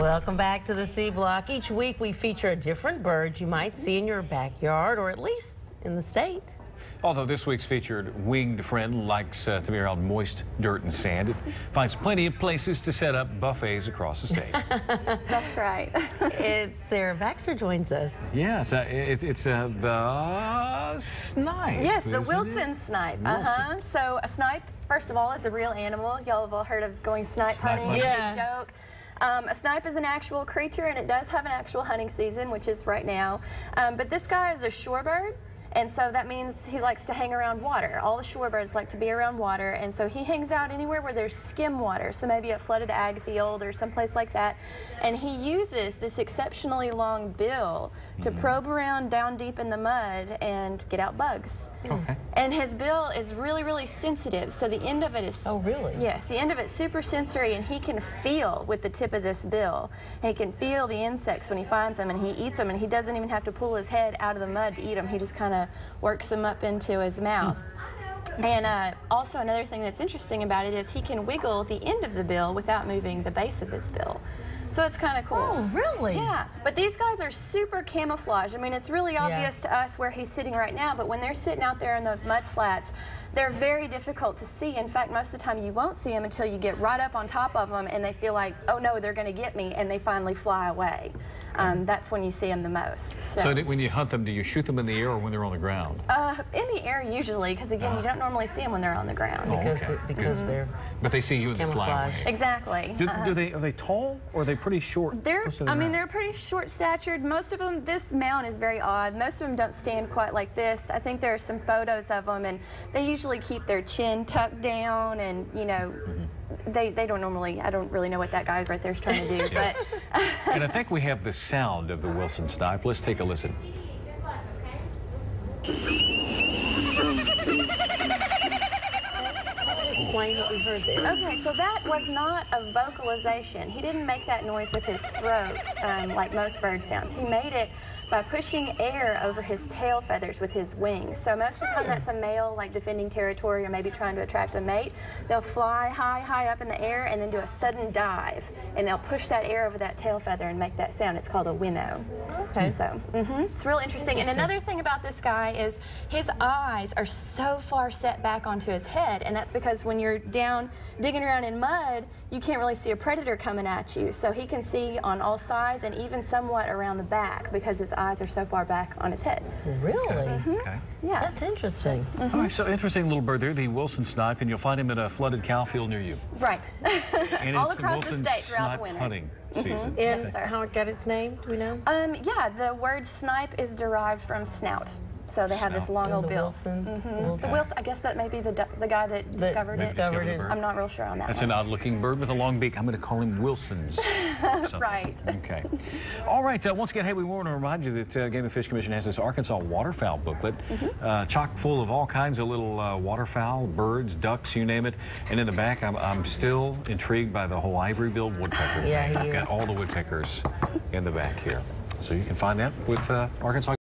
Welcome back to the C Block. Each week we feature a different bird you might see in your backyard or at least in the state. Although this week's featured winged friend likes to be around moist dirt and sand, it finds plenty of places to set up buffets across the state. That's right. It's Sarah Baxter joins us. Yeah, it's the snipe. Yes, the Wilson snipe. So a snipe, first of all, is a real animal. Y'all have all heard of going snipe hunting. Yeah. It's a joke. A snipe is an actual creature, and it does have an actual hunting season, which is right now. But this guy is a shorebird. And so that means he likes to hang around water. All the shorebirds like to be around water, and so he hangs out anywhere where there's skim water, so maybe a flooded ag field or someplace like that. And he uses this exceptionally long bill to probe around down deep in the mud and get out bugs. Okay. And his bill is really, really sensitive, so the end of it is... Oh, really? Yes, the end of it's super sensory, and he can feel with the tip of this bill. And he can feel the insects when he finds them, and he eats them, and he doesn't even have to pull his head out of the mud to eat them. He just kind of works them up into his mouth. And also another thing that's interesting about it is he can wiggle the end of the bill without moving the base of his bill. So it's kind of cool. Oh, really? Yeah, but these guys are super camouflaged. I mean, it's really obvious to us where he's sitting right now, but when they're sitting out there in those mud flats, they're very difficult to see. In fact, most of the time you won't see them until you get right up on top of them and they feel like, oh no, they're going to get me, and they finally fly away. That's when you see them the most. So when you hunt them, do you shoot them in the air or when they're on the ground? In the air usually, because again, you don't normally see them when they're on the ground. Because they're But they see you and they fly away. Exactly. Are they tall or are they pretty short? They're pretty short-statured. Most of them, this mount is very odd. Most of them don't stand quite like this. I think there are some photos of them, and they usually keep their chin tucked down, and you know, they don't normally. I don't really know what that guy right there is trying to do, but. And I think we have the sound of the Wilson snipe. Let's take a listen. Explain what we heard there. Okay, so that was not a vocalization. He didn't make that noise with his throat like most bird sounds. He made it by pushing air over his tail feathers with his wings. So most of the time that's a male like defending territory or maybe trying to attract a mate. They'll fly high up in the air and then do a sudden dive, and they'll push that air over that tail feather and make that sound. It's called a winnow. Okay. So it's real interesting. And another thing about this guy is his eyes are so far set back onto his head, and that's because when you're down digging around in mud, you can't really see a predator coming at you. So he can see on all sides and even somewhat around the back because his eyes are so far back on his head. Really? Okay. Yeah. That's interesting. All right, so interesting little bird there, the Wilson snipe, and you'll find him in a flooded cow field near you. Right. And all it's across Wilson the state throughout snipe the winter. hunting season. And Yes, sir. how it got its name, do we know? Yeah, the word snipe is derived from snout. So they have this long old bill. Wilson. The Wilson, I guess that may be the guy that discovered it. Discovered it. I'm not real sure on that That's one. an odd-looking bird with a long beak. I'm going to call him Wilson's. Right. Okay. All right. Once again, hey, we want to remind you that Game and Fish Commission has this Arkansas waterfowl booklet, chock full of all kinds of little waterfowl, birds, ducks, you name it. And in the back, I'm still intrigued by the whole ivory-billed woodpecker. Yeah, I've got all the woodpeckers in the back here. So you can find that with Arkansas